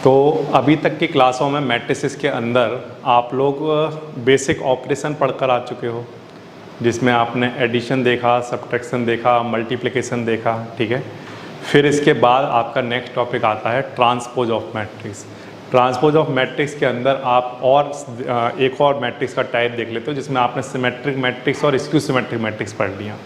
तो अभी तक की क्लासों में मैट्रिसेस के अंदर आप लोग बेसिक ऑपरेशन पढ़कर आ चुके हो, जिसमें आपने एडिशन देखा, सब्ट्रैक्शन देखा, मल्टीप्लिकेशन देखा, ठीक है। फिर इसके बाद आपका नेक्स्ट टॉपिक आता है transpose of matrix. Transpose of matrix के अंदर आप और एक और मैट्रिक्स का टाइप देख लेते हो, जिसमें आपने सिमेट्रिक मैट्रिक्स और स्क्यू सिमेट्रिक मैट्रिक्स पढ़ लिया।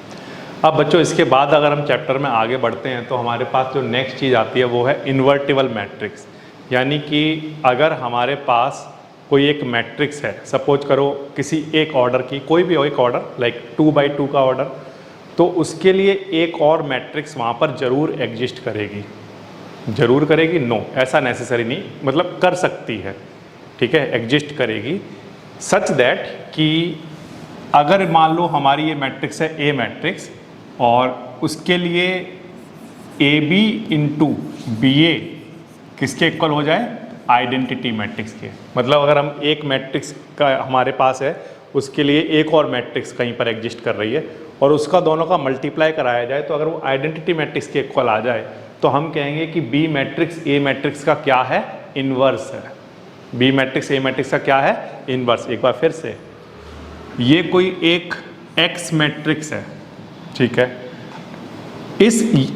अब बच्चों इसके बाद अगर हम चैप्टर में आगे बढ़ते हैं तो हमारे पास जो नेक्स्ट चीज़ आती है वो है इन्वर्टिबल मैट्रिक्स। यानी कि अगर हमारे पास कोई एक मैट्रिक्स है, सपोज करो किसी एक ऑर्डर की, कोई भी एक ऑर्डर लाइक 2x2 का ऑर्डर, तो उसके लिए एक और मैट्रिक्स वहाँ पर ज़रूर एग्जिस्ट करेगी। ज़रूर करेगी? नो, ऐसा नेसेसरी नहीं, मतलब कर सकती है, ठीक है, एग्जिस्ट करेगी। सच दैट कि अगर मान लो हमारी ये मैट्रिक्स है ए मैट्रिक्स और उसके लिए ए बी इंटू बी ए किसके इक्वल हो जाए? आइडेंटिटी मैट्रिक्स के। मतलब अगर हम एक मैट्रिक्स का हमारे पास है, उसके लिए एक और मैट्रिक्स कहीं पर एग्जिस्ट कर रही है और उसका दोनों का मल्टीप्लाई कराया जाए, तो अगर वो आइडेंटिटी मैट्रिक्स के इक्वल आ जाए तो हम कहेंगे कि बी मैट्रिक्स ए मैट्रिक्स का क्या है? इन्वर्स है। बी मैट्रिक्स ए मैट्रिक्स का क्या है? इन्वर्स। एक बार फिर से, ये कोई एक एक्स मैट्रिक्स है, ठीक है,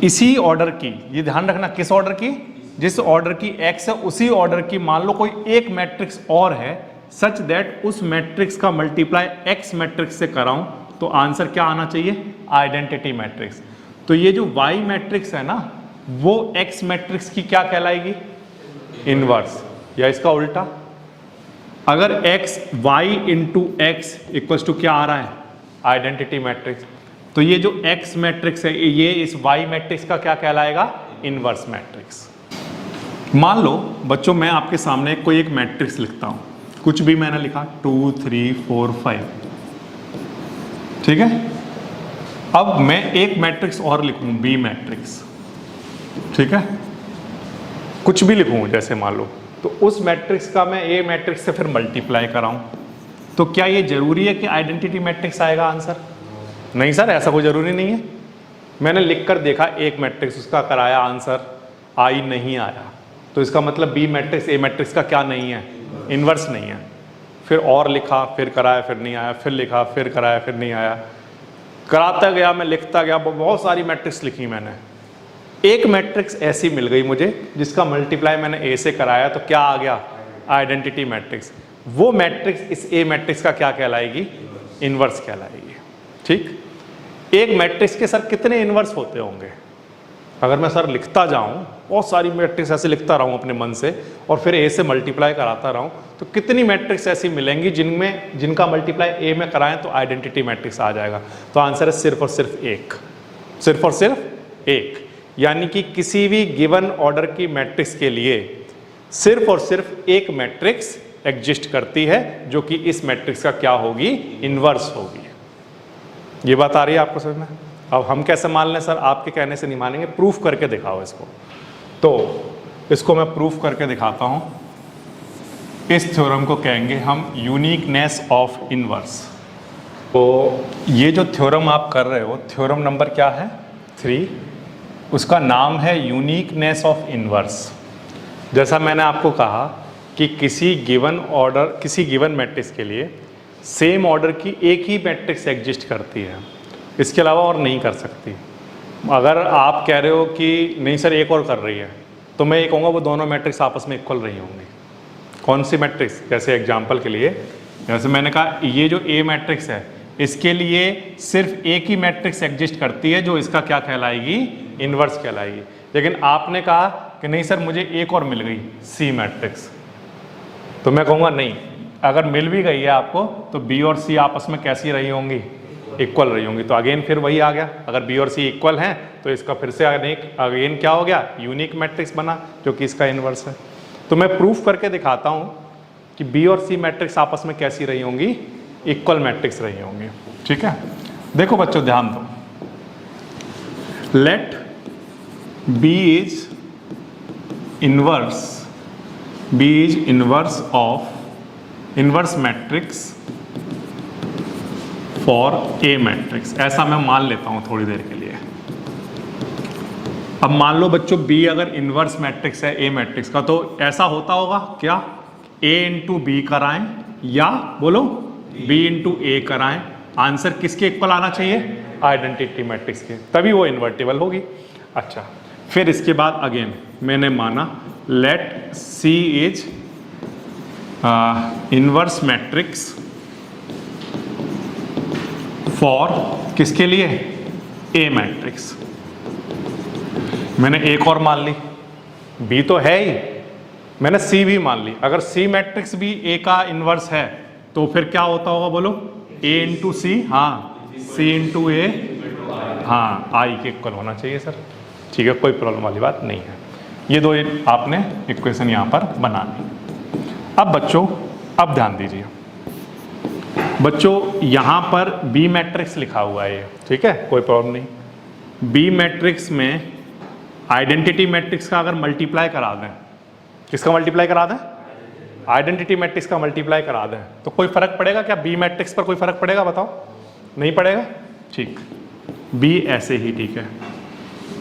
इसी ऑर्डर की, ये ध्यान रखना, किस ऑर्डर की? जिस ऑर्डर की एक्स है उसी ऑर्डर की मान लो कोई एक मैट्रिक्स और है, सच दैट उस मैट्रिक्स का मल्टीप्लाई एक्स मैट्रिक्स से कराऊं तो आंसर क्या आना चाहिए? Identity matrix. तो ये जो वाई मैट्रिक्स है ना, वो एक्स मैट्रिक्स की क्या कहलाएगी? इनवर्स। या इसका उल्टा, अगर X Y into X equals to क्या आ रहा है? Identity matrix. तो ये जो एक्स मैट्रिक्स है ये इस वाई मैट्रिक्स का क्या कहलाएगा? Inverse matrix. मान लो बच्चों मैं आपके सामने कोई एक मैट्रिक्स लिखता हूं, कुछ भी मैंने लिखा 2 3 4 5, ठीक है। अब मैं एक मैट्रिक्स और लिखूं, बी मैट्रिक्स, ठीक है, कुछ भी लिखूं जैसे मान लो, तो उस मैट्रिक्स का मैं ए मैट्रिक्स से फिर मल्टीप्लाई कराऊं, तो क्या ये जरूरी है कि आइडेंटिटी मैट्रिक्स आएगा आंसर? नहीं सर, ऐसा कोई जरूरी नहीं है। मैंने लिखकर देखा एक मैट्रिक्स, उसका कराया, आंसर आई नहीं आया, तो इसका मतलब बी मैट्रिक्स ए मैट्रिक्स का क्या नहीं है? इन्वर्स नहीं है। फिर और लिखा, फिर कराया, फिर नहीं आया, फिर लिखा, फिर कराया, फिर नहीं आया, कराता गया, मैं लिखता गया, बहुत सारी मैट्रिक्स लिखी मैंने। एक मैट्रिक्स ऐसी मिल गई मुझे जिसका मल्टीप्लाई मैंने ए से कराया, तो क्या आ गया? Identity matrix. वो मैट्रिक्स इस ए मैट्रिक्स का क्या कहलाएगी? इन्वर्स कहलाएगी, ठीक। एक मैट्रिक्स के सर कितने इन्वर्स होते होंगे? अगर मैं सर लिखता जाऊं, बहुत सारी मैट्रिक्स ऐसे लिखता रहूं अपने मन से और फिर ए से मल्टीप्लाई कराता रहूं, तो कितनी मैट्रिक्स ऐसी मिलेंगी जिनका मल्टीप्लाई ए में कराएं तो आइडेंटिटी मैट्रिक्स आ जाएगा? तो आंसर है सिर्फ और सिर्फ एक, सिर्फ और सिर्फ एक। यानी कि किसी भी गिवन ऑर्डर की मैट्रिक्स के लिए सिर्फ और सिर्फ एक मैट्रिक्स एग्जिस्ट करती है, जो कि इस मैट्रिक्स का क्या होगी? इन्वर्स होगी। ये बात आ रही है आपको समझ में? अब हम कैसे मान लें सर? आपके कहने से नहीं मानेंगे, प्रूफ करके दिखाओ इसको। तो इसको मैं प्रूफ करके दिखाता हूं। इस थ्योरम को कहेंगे हम यूनिकनेस ऑफ इनवर्स। तो ये जो थ्योरम आप कर रहे हो, थ्योरम नंबर क्या है? 3। उसका नाम है यूनिकनेस ऑफ इनवर्स। जैसा मैंने आपको कहा कि किसी गिवन ऑर्डर, किसी गिवन मैट्रिक्स के लिए सेम ऑर्डर की एक ही मैट्रिक्स एग्जिस्ट करती है, इसके अलावा और नहीं कर सकती। अगर आप कह रहे हो कि नहीं सर एक और कर रही है, तो मैं ये कहूँगा वो दोनों मैट्रिक्स आपस में इक्वल रही होंगी। कौन सी मैट्रिक्स? जैसे एग्जांपल के लिए, जैसे मैंने कहा ये जो ए मैट्रिक्स है, इसके लिए सिर्फ एक ही मैट्रिक्स एग्जिस्ट करती है जो इसका क्या कहलाएगी? इन्वर्स कहलाएगी। लेकिन आपने कहा कि नहीं सर मुझे एक और मिल गई, सी मैट्रिक्स, तो मैं कहूँगा नहीं, अगर मिल भी गई है आपको तो बी और सी आपस में कैसी रही होंगी? इक्वल रही होंगी। तो अगेन फिर वही आ गया, अगर बी और सी इक्वल हैं तो इसका फिर से अगेन क्या हो गया? यूनिक मैट्रिक्स बना, जो कि इसका इन्वर्स है। तो मैं प्रूफ करके दिखाता हूँ कि बी और सी मैट्रिक्स आपस में कैसी रही होंगी? इक्वल मैट्रिक्स रही होंगी, ठीक है। देखो बच्चों ध्यान दो, let B is inverse of inverse matrix for a matrix. ऐसा मैं मान लेता हूं थोड़ी देर के लिए। अब मान लो बच्चों बी अगर इन्वर्स मैट्रिक्स है ए मैट्रिक्स का, तो ऐसा होता होगा क्या, ए इंटू बी कराएं या बोलो बी इंटू ए कराएं, आंसर किसके इक्वल आना चाहिए, आइडेंटिटी मैट्रिक्स के, तभी वो इन्वर्टिबल होगी। अच्छा, फिर इसके बाद अगेन मैंने माना let see is inverse matrix for किसके लिए, ए मैट्रिक्स। मैंने एक और मान ली, बी तो है ही, मैंने सी भी मान ली। अगर सी मैट्रिक्स भी ए का इन्वर्स है तो फिर क्या होता होगा बोलो, ए इंटू सी, हाँ सी इंटू ए, हाँ आई के इक्वल होना चाहिए सर। ठीक है, कोई प्रॉब्लम वाली बात नहीं है। ये दो आपने इक्वेशन यहाँ पर बना ली। अब बच्चों अब ध्यान दीजिए बच्चों, यहाँ पर बी मैट्रिक्स लिखा हुआ है ये, ठीक है, कोई प्रॉब्लम नहीं। बी मैट्रिक्स में आइडेंटिटी मैट्रिक्स का अगर मल्टीप्लाई करा दें, किसका मल्टीप्लाई करा दें, आइडेंटिटी मैट्रिक्स का मल्टीप्लाई करा दें, तो कोई फर्क पड़ेगा क्या, बी मैट्रिक्स पर कोई फर्क पड़ेगा बताओ, नहीं पड़ेगा। ठीक, बी ऐसे ही ठीक है।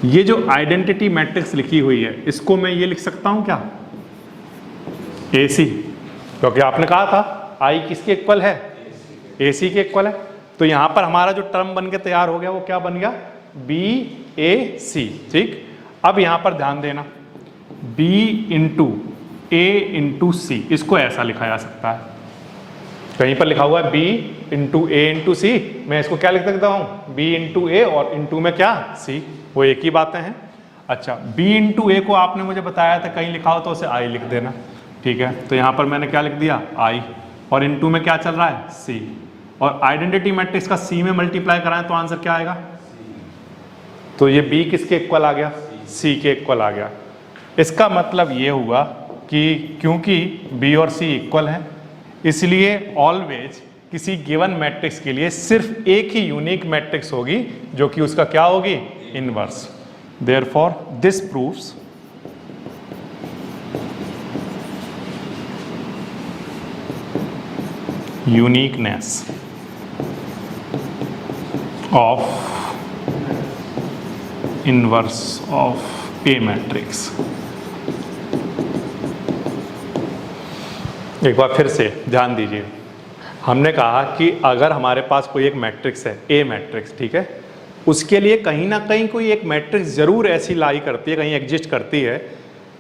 ये जो आइडेंटिटी मैट्रिक्स लिखी हुई है इसको मैं ये लिख सकता हूं क्या, ए सी, क्योंकि आपने कहा था आई किसके इक्वल है, ए सी के इक्वल है। तो यहां पर हमारा जो टर्म बन के तैयार हो गया वो क्या बन गया, बी ए सी। ठीक, अब यहां पर ध्यान देना, b इंटू ए इंटू सी, इसको ऐसा लिखा जा सकता है, कहीं पर लिखा हुआ है b इंटू ए इंटू सी, मैं इसको क्या लिख सकता हूँ, b इंटू ए और इंटू में क्या c, वो एक ही बातें हैं। अच्छा, b इंटू ए को आपने मुझे बताया था कहीं लिखा हो तो उसे i लिख देना, ठीक है। तो यहाँ पर मैंने क्या लिख दिया i, और इंटू में क्या चल रहा है c, और आइडेंटिटी मैट्रिक्स का c में मल्टीप्लाई कराएं तो आंसर क्या आएगा, तो ये b किसके इक्वल आ गया, c के इक्वल आ गया। इसका मतलब ये हुआ कि क्योंकि b और c इक्वल हैं, इसलिए ऑलवेज किसी गिवन मैट्रिक्स के लिए सिर्फ एक ही यूनिक मैट्रिक्स होगी जो कि उसका क्या होगी, inverse. Therefore this proves uniqueness of inverse of A matrix. एक बार फिर से ध्यान दीजिए, हमने कहा कि अगर हमारे पास कोई एक मैट्रिक्स है, ए मैट्रिक्स, ठीक है, उसके लिए कहीं ना कहीं कोई एक मैट्रिक्स जरूर ऐसी लाई करती है, कहीं एग्जिस्ट करती है,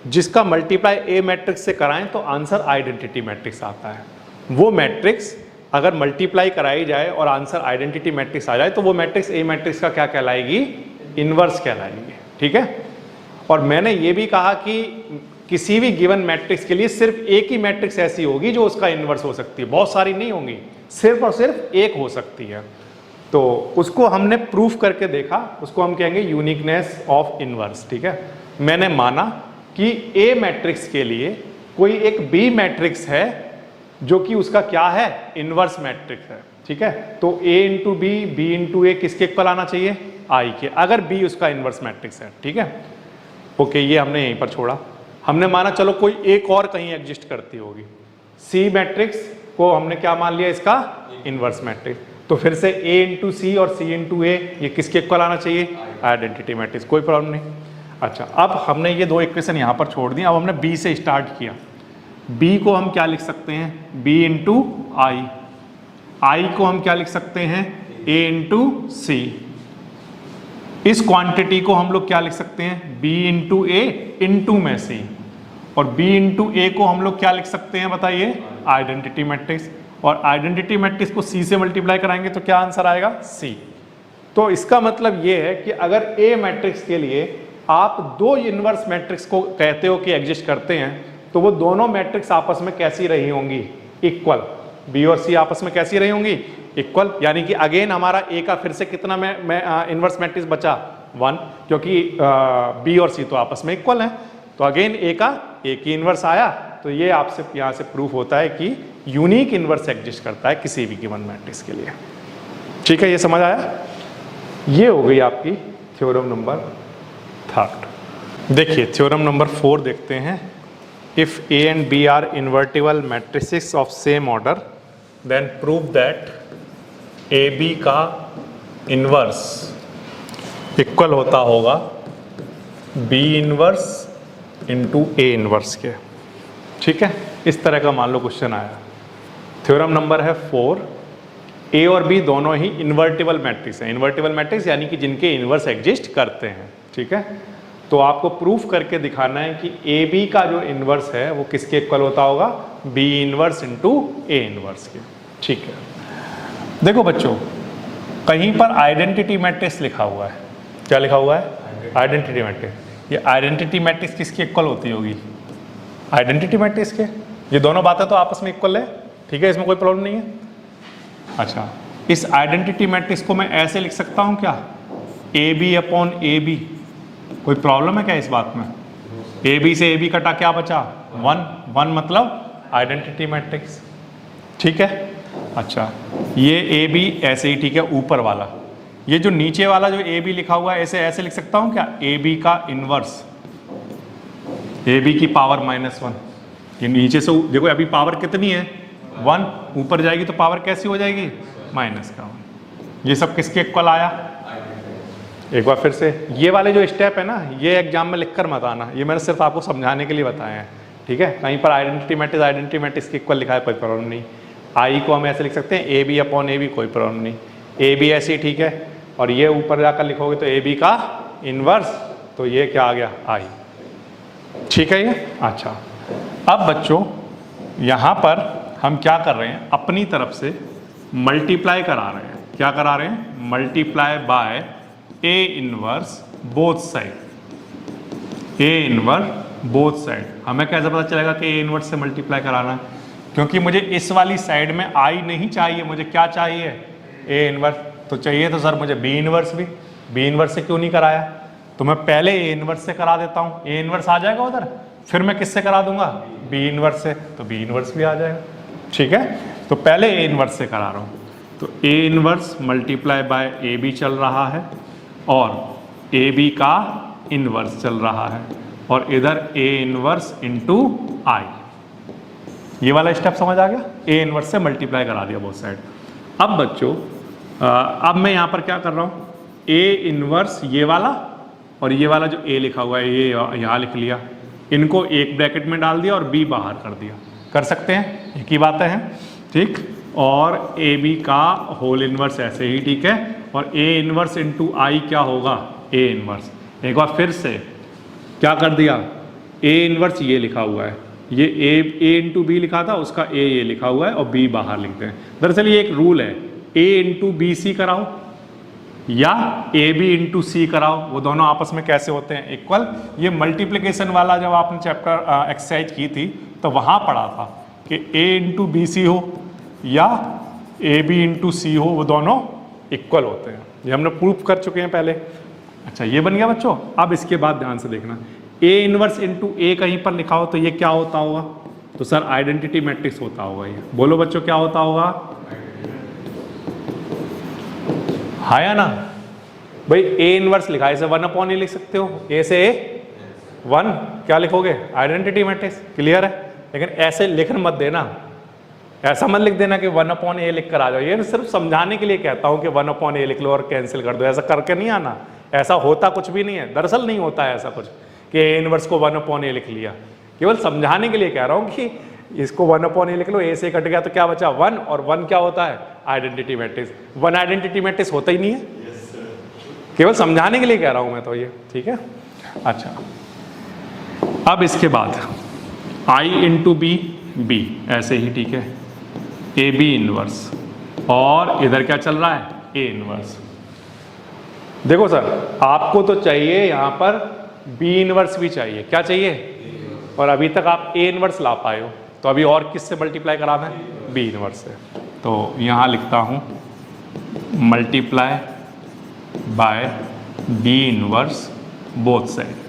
जिसका मल्टीप्लाई ए मैट्रिक्स से कराएं तो आंसर आइडेंटिटी मैट्रिक्स आता है। वो मैट्रिक्स अगर मल्टीप्लाई कराई जाए और आंसर आइडेंटिटी मैट्रिक्स आ जाए तो वो मैट्रिक्स ए मैट्रिक्स का क्या कहलाएगी, इनवर्स कहलाएगी, ठीक है। और मैंने ये भी कहा कि किसी भी गिवन मैट्रिक्स के लिए सिर्फ एक ही मैट्रिक्स ऐसी होगी जो उसका इनवर्स हो सकती है, बहुत सारी नहीं होंगी, सिर्फ और सिर्फ एक हो सकती है। तो उसको हमने प्रूफ करके देखा, उसको हम कहेंगे यूनिकनेस ऑफ इनवर्स, ठीक है। मैंने माना कि ए मैट्रिक्स के लिए कोई एक बी मैट्रिक्स है जो कि उसका क्या है, इनवर्स मैट्रिक्स है, ठीक है। तो ए इंटू बी, बी इंटू ए किसके इक्वल आना चाहिए, आई के, अगर बी उसका इनवर्स मैट्रिक्स है, ठीक है। ओके, ये हमने यहीं पर छोड़ा। हमने माना चलो कोई एक और कहीं एग्जिस्ट करती होगी, सी मैट्रिक्स को हमने क्या मान लिया, इसका इनवर्स मैट्रिक्स। तो फिर से ए इंटू सी और सी इंटू ए ये किसके इक्वल आना चाहिए, आइडेंटिटी मैट्रिक्स, कोई प्रॉब्लम नहीं। अच्छा, अब हमने ये दो इक्वेशन यहाँ पर छोड़ दी, अब हमने बी से स्टार्ट किया। बी को हम क्या लिख सकते हैं, बी इंटू आई, आई को हम क्या लिख सकते हैं, ए इंटू सी। इस क्वांटिटी को हम लोग क्या लिख सकते हैं, b इंटू ए इंटू में सी, और b इंटू ए को हम लोग क्या लिख सकते हैं बताइए, आइडेंटिटी मैट्रिक्स, और आइडेंटिटी मैट्रिक्स को c से मल्टीप्लाई कराएंगे तो क्या आंसर आएगा, c। तो इसका मतलब ये है कि अगर a मैट्रिक्स के लिए आप दो इनवर्स मैट्रिक्स को कहते हो कि एग्जिस्ट करते हैं, तो वो दोनों मैट्रिक्स आपस में कैसी रही होंगी, इक्वल। b और c आपस में कैसी रही होंगी, इक्वल। यानी कि अगेन हमारा ए का फिर से कितना इनवर्स मैट्रिक्स बचा, 1, क्योंकि बी और सी तो आपस में इक्वल हैं। तो अगेन ए का एक ही इनवर्स आया, तो ये आपसे यहाँ से प्रूफ होता है कि यूनिक इनवर्स एग्जिस्ट करता है किसी भी गिवन मैट्रिक्स के लिए। ठीक है, ये समझ आया। ये हो गई आपकी थ्योरम नंबर 3। देखिए थ्योरम नंबर 4 देखते हैं। If A and B are invertible matrices of same order then prove that A B का इन्वर्स इक्वल होता होगा B inverse into A inverse के, ठीक है। इस तरह का मान लो क्वेश्चन आया। थ्योरम नंबर है 4, ए और बी दोनों ही इन्वर्टिबल मैट्रिक्स हैं। इन्वर्टिबल मैट्रिक्स यानी कि जिनके इन्वर्स एग्जिस्ट करते हैं, ठीक है। तो आपको प्रूफ करके दिखाना है कि ए बी का जो इन्वर्स है वो किसके इक्वल होता होगा, B inverse into A inverse के, ठीक है। देखो बच्चों, कहीं पर आइडेंटिटी मैट्रिक्स लिखा हुआ है। क्या लिखा हुआ है? Identity matrix. ये आइडेंटिटी मैट्रिक्स किसकी इक्वल होती होगी? आइडेंटिटी मैट्रिक्स के। ये दोनों बातें तो आपस में इक्वल है, ठीक है, इसमें कोई प्रॉब्लम नहीं है। अच्छा, इस आइडेंटिटी मैट्रिक्स को मैं ऐसे लिख सकता हूँ क्या, A B upon A B. कोई प्रॉब्लम है क्या इस बात में? ए बी से ए बी कटा, क्या बचा? 1 1 मतलब आइडेंटिटी मैट्रिक्स, ठीक है। अच्छा, ये ए बी ऐसे ही, ठीक है, ऊपर वाला। ये जो नीचे वाला जो ए बी लिखा हुआ है, ऐसे लिख सकता हूँ क्या, ए बी का इनवर्स, ए बी की पावर -1। ये नीचे से देखो, अभी पावर कितनी है? 1। ऊपर जाएगी तो पावर कैसी हो जाएगी? -1। ये सब किसके इक्वल आया? एक बार फिर से, ये वाले जो स्टेप है ना, ये एग्जाम में लिखकर मत आना, ये मैंने सिर्फ आपको समझाने के लिए बताया है, ठीक है। कहीं पर आइडेंटिटी मैट्रिक्स के इक्वल लिखा है, कोई प्रॉब्लम नहीं। आई को हम ऐसे लिख सकते हैं, A B upon A B, कोई प्रॉब्लम नहीं। ए बी ऐसे ही, ठीक है। और ये ऊपर जाकर लिखोगे तो ए बी का इनवर्स, तो ये क्या आ गया? आई, ठीक है ये। अच्छा, अब बच्चों यहाँ पर हम क्या कर रहे हैं, अपनी तरफ से मल्टीप्लाई करा रहे हैं। क्या करा रहे हैं? Multiply by A inverse both side. A inverse both side. हमें कैसे पता चलेगा कि ए इनवर्स से मल्टीप्लाई कराना है? क्योंकि मुझे इस वाली साइड में आई नहीं चाहिए, मुझे क्या चाहिए? A inverse. तो चाहिए तो सर मुझे बी इनवर्स भी। बी इनवर्स से क्यों नहीं कराया? तो मैं पहले ए इनवर्स से करा देता हूँ, ए इनवर्स आ जाएगा उधर, फिर मैं किससे करा दूंगा? बी इनवर्स से, तो बी इनवर्स भी आ जाएगा, ठीक है। तो पहले ए इनवर्स से करा रहा हूँ, तो A inverse multiply by A B चल रहा है और ए बी का इनवर्स चल रहा है, और इधर ए इनवर्स इंटू आई। ये वाला स्टेप समझ आ गया? ए इनवर्स से मल्टीप्लाई करा दिया बोथ साइड। अब बच्चों, अब मैं यहाँ पर क्या कर रहा हूँ, ए इनवर्स ये वाला और ये वाला जो ए लिखा हुआ है, ये यहाँ लिख लिया, इनको एक ब्रैकेट में डाल दिया और बी बाहर कर दिया। कर सकते हैं, एक ही बातें हैं, ठीक। और ए बी का होल इनवर्स ऐसे ही, ठीक है। और ए इनवर्स इंटू आई क्या होगा? A inverse. एक बार फिर से क्या कर दिया, ए इनवर्स ये लिखा हुआ है, ये ए इंटू बी लिखा था, उसका ए ये लिखा हुआ है और बी बाहर लिखते हैं। दरअसल ये एक रूल है, ए इंटू बी सी कराओ या ए बी इंटू सी कराओ, वो दोनों आपस में कैसे होते हैं? इक्वल। ये मल्टीप्लिकेशन वाला जब आपने चैप्टर एक्सरसाइज की थी तो वहाँ पढ़ा था कि ए इंटू बी सी हो या ए बी इंटू सी हो, वो दोनों इक्वल होते हैं। ये हमने प्रूफ कर चुके हैं पहले। अच्छा, ये बन गया बच्चों। अब इसके बाद ध्यान से देखना, ए इनवर्स इंटू ए कहीं पर लिखा हो तो ये क्या होता होगा? तो सर आइडेंटिटी मैट्रिक्स होता होगा ये। बोलो बच्चों क्या होता होगा? हाँ या ना भाई? ए इनवर्स लिखा है, इसे 1/a लिख सकते हो, ए से ए 1, क्या लिखोगे? Identity matrix. क्लियर है? लेकिन ऐसे लिखन मत देना, ऐसा मत लिख देना कि 1/a लिख कर आ जाओ। ये सिर्फ समझाने के लिए कहता हूँ कि 1/a लिख लो और कैंसिल कर दो, ऐसा करके नहीं आना। ऐसा होता कुछ भी नहीं है, दरअसल नहीं होता है ऐसा कुछ कि ए इनवर्स को 1/a लिख लिया। केवल समझाने के लिए कह रहा हूँ कि इसको 1/a लिख लो, ए से कट गया तो क्या बचा? 1, और 1 क्या होता है? Identity matrix. 1 आइडेंटिटी मैट्रिक्स होता ही नहीं है, केवल समझाने के लिए कह रहा हूं मैं तो ये, ठीक है। अच्छा, अब इसके बाद आई इंटू बी, बी ऐसे ही, ठीक है, ए बी इनवर्स, और इधर क्या चल रहा है? A inverse. देखो सर, आपको तो चाहिए यहां पर बी इनवर्स भी चाहिए। क्या चाहिए? और अभी तक आप ए इनवर्स ला पाए हो, तो अभी और किससे मल्टीप्लाई कराना है? बी इनवर्स से। तो यहाँ लिखता हूँ multiply by B inverse both side.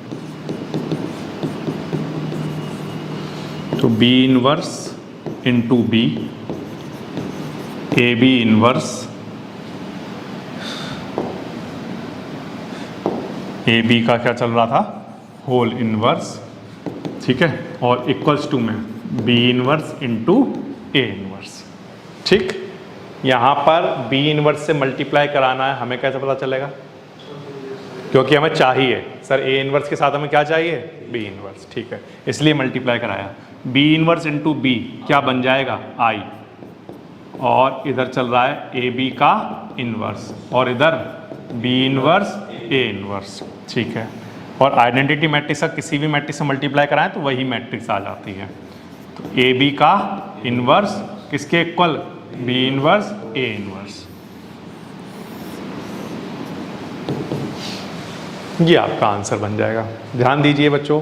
तो B inverse into B, A B inverse, A B का क्या चल रहा था? होल इनवर्स, ठीक है, और इक्वल्स टू में B inverse into A inverse, ठीक। यहाँ पर बी इनवर्स से मल्टीप्लाई कराना है, हमें कैसे पता चलेगा? क्योंकि हमें चाहिए, सर ए इनवर्स के साथ हमें क्या चाहिए, बी इनवर्स, ठीक है, इसलिए मल्टीप्लाई कराया। बी इनवर्स इंटू बी क्या बन जाएगा, आई, और इधर चल रहा है ए बी का इनवर्स, और इधर बी इनवर्स ए इनवर्स, ठीक है। और आइडेंटिटी मैट्रिक्स का किसी भी मैट्रिक्स से मल्टीप्लाई कराएं तो वही मैट्रिक्स आ जाती है। तो ए बी का इनवर्स किसके equal, B inverse A inverse. ये आपका आंसर बन जाएगा। ध्यान दीजिए बच्चों,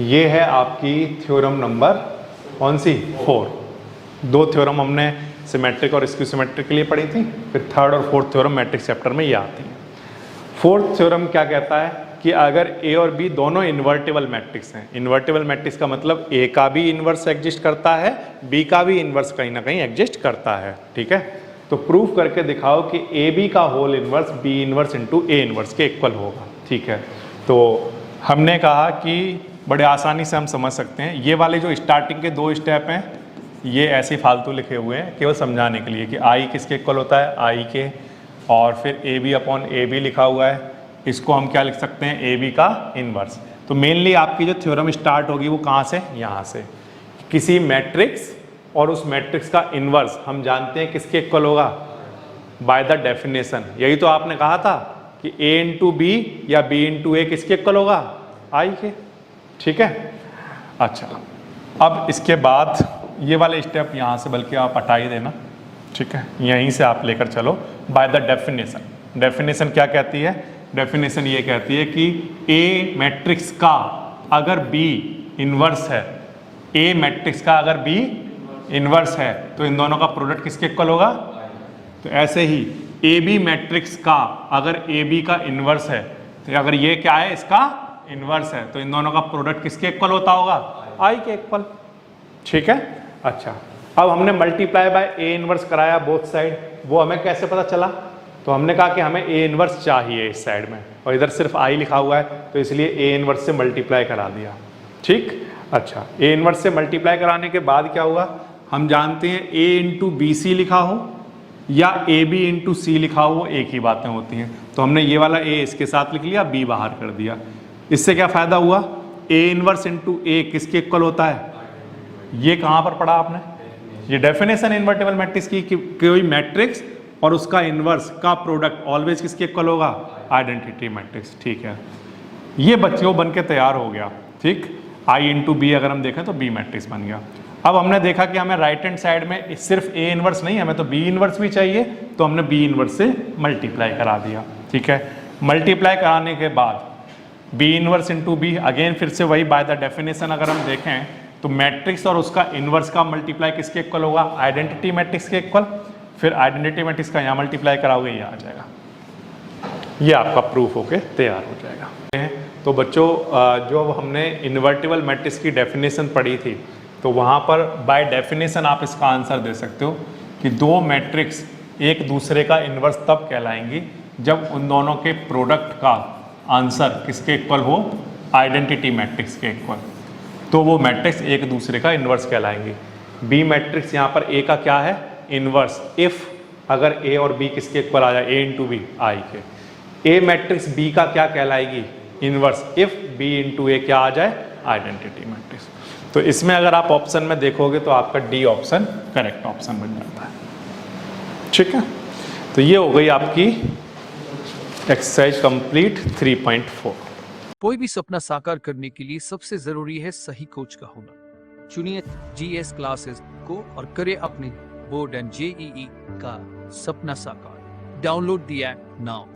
ये है आपकी थ्योरम नंबर कौन सी, 4। 2 थ्योरम हमने सिमेट्रिक और स्क्यू सिमेट्रिक के लिए पढ़ी थी, फिर थर्ड और फोर्थ थ्योरम मैट्रिक्स चैप्टर में ये आती है। फोर्थ थ्योरम क्या कहता है कि अगर ए और बी दोनों इन्वर्टिबल मैट्रिक्स हैं, इन्वर्टिबल मैट्रिक्स का मतलब ए का भी इन्वर्स एग्जिस्ट करता है, बी का भी इन्वर्स कहीं ना कहीं एग्जिस्ट करता है, ठीक है। तो प्रूफ करके दिखाओ कि ए बी का whole inverse B inverse into A inverse के इक्वल होगा, ठीक है। तो हमने कहा कि बड़े आसानी से हम समझ सकते हैं, ये वाले जो स्टार्टिंग के 2 स्टेप हैं ये ऐसे फालतू लिखे हुए हैं केवल समझाने के लिए कि आई किसके इक्वल होता है, आई के, और फिर A B upon A B लिखा हुआ है, इसको हम क्या लिख सकते हैं, ए बी का इन्वर्स। तो मेनली आपकी जो थ्योरम स्टार्ट होगी वो कहाँ से, यहाँ से, किसी मैट्रिक्स और उस मैट्रिक्स का इन्वर्स हम जानते हैं किसके इक्वल होगा, बाय द डेफिनेशन। यही तो आपने कहा था कि ए इंटू बी या बी इंटू ए किसके इक्वल होगा, आई के, ठीक है। अच्छा, अब इसके बाद ये वाले स्टेप यहाँ से बल्कि आप हटा ही देना, ठीक है, यहीं से आप लेकर चलो बाय द डेफिनेशन। डेफिनेशन क्या कहती है, डेफिनेशन ये कहती है कि ए मैट्रिक्स का अगर बी इन्वर्स है, ए मैट्रिक्स का अगर बी इन्वर्स है तो इन दोनों का प्रोडक्ट किसके इक्वल होगा। तो ऐसे ही ए बी मैट्रिक्स का अगर ए बी का इन्वर्स है, तो अगर ये क्या है, इसका इन्वर्स है, तो इन दोनों का प्रोडक्ट किसके इक्वल होता होगा, आई के इक्वल, ठीक है। अच्छा, अब हमने मल्टीप्लाई बाय ए इनवर्स कराया बोथ साइड, वो हमें कैसे पता चला, तो हमने कहा कि हमें ए इनवर्स चाहिए इस साइड में, और इधर सिर्फ आई लिखा हुआ है तो इसलिए ए इनवर्स से मल्टीप्लाई करा दिया, ठीक। अच्छा, ए इनवर्स से मल्टीप्लाई कराने के बाद क्या हुआ, हम जानते हैं ए इंटू बी सी लिखा हो या ए बी इंटू सी लिखा हो, वो एक ही बातें होती हैं। तो हमने ये वाला ए इसके साथ लिख लिया, बी बाहर कर दिया। इससे क्या फ़ायदा हुआ, ए इनवर्स इंटू ए किसके इक्वल होता है, ये कहाँ पर पढ़ा आपने, ये डेफिनेशन इन्वर्टिबल मैट्रिक्स की कि कोई मैट्रिक्स और उसका इन्वर्स का प्रोडक्ट ऑलवेज किसके इक्वल होगा, आइडेंटिटी मैट्रिक्स, ठीक है। ये बच्चों बन के तैयार हो गया, ठीक। आई इंटू बी अगर हम देखें तो बी मैट्रिक्स बन गया। अब हमने देखा कि हमें राइट हैंड साइड में सिर्फ ए इनवर्स नहीं, हमें तो बी इनवर्स भी चाहिए, तो हमने बी इनवर्स से मल्टीप्लाई करा दिया, ठीक है। मल्टीप्लाई कराने के बाद B inverse into B, again फिर से वही बाय द डेफिनेशन अगर हम देखें तो मैट्रिक्स और उसका इनवर्स का मल्टीप्लाई किसके इक्वल होगा, आइडेंटिटी मैट्रिक्स के इक्वल। फिर आइडेंटिटी मैट्रिक्स का यहाँ मल्टीप्लाई कराओगे, ये आ जाएगा, ये आपका प्रूफ होके तैयार हो जाएगा। तो बच्चों जो हमने इन्वर्टिबल मैट्रिक्स की डेफिनेशन पढ़ी थी, तो वहाँ पर बाय डेफिनेशन आप इसका आंसर दे सकते हो कि 2 मैट्रिक्स एक दूसरे का इन्वर्स तब कहलाएंगी जब उन दोनों के प्रोडक्ट का आंसर किसके इक्वल हो, आइडेंटिटी मैट्रिक्स के इक्वल, तो वो मैट्रिक्स एक दूसरे का इन्वर्स कहलाएंगे। बी मैट्रिक्स यहाँ पर ए का क्या है, इन्वर्स, इफ अगर ए और बी किसके इक्वल आ जाए, ए इंटू बी, आई के। ए मैट्रिक्स बी का क्या कहलाएगी, इन्वर्स, इफ बी इंटू ए क्या आ जाए, आइडेंटिटी मैट्रिक्स। तो इसमें अगर आप ऑप्शन में देखोगे तो आपका डी ऑप्शन करेक्ट ऑप्शन बन जाता है, ठीक है। तो ये हो गई आपकी एक्सरसाइज कंप्लीट 3.4। कोई भी सपना साकार करने के लिए सबसे जरूरी है सही कोच का होना। चुनिए जीएस क्लासेस को और करें अपने बोर्ड एंड जेईई का सपना साकार। Download the app now.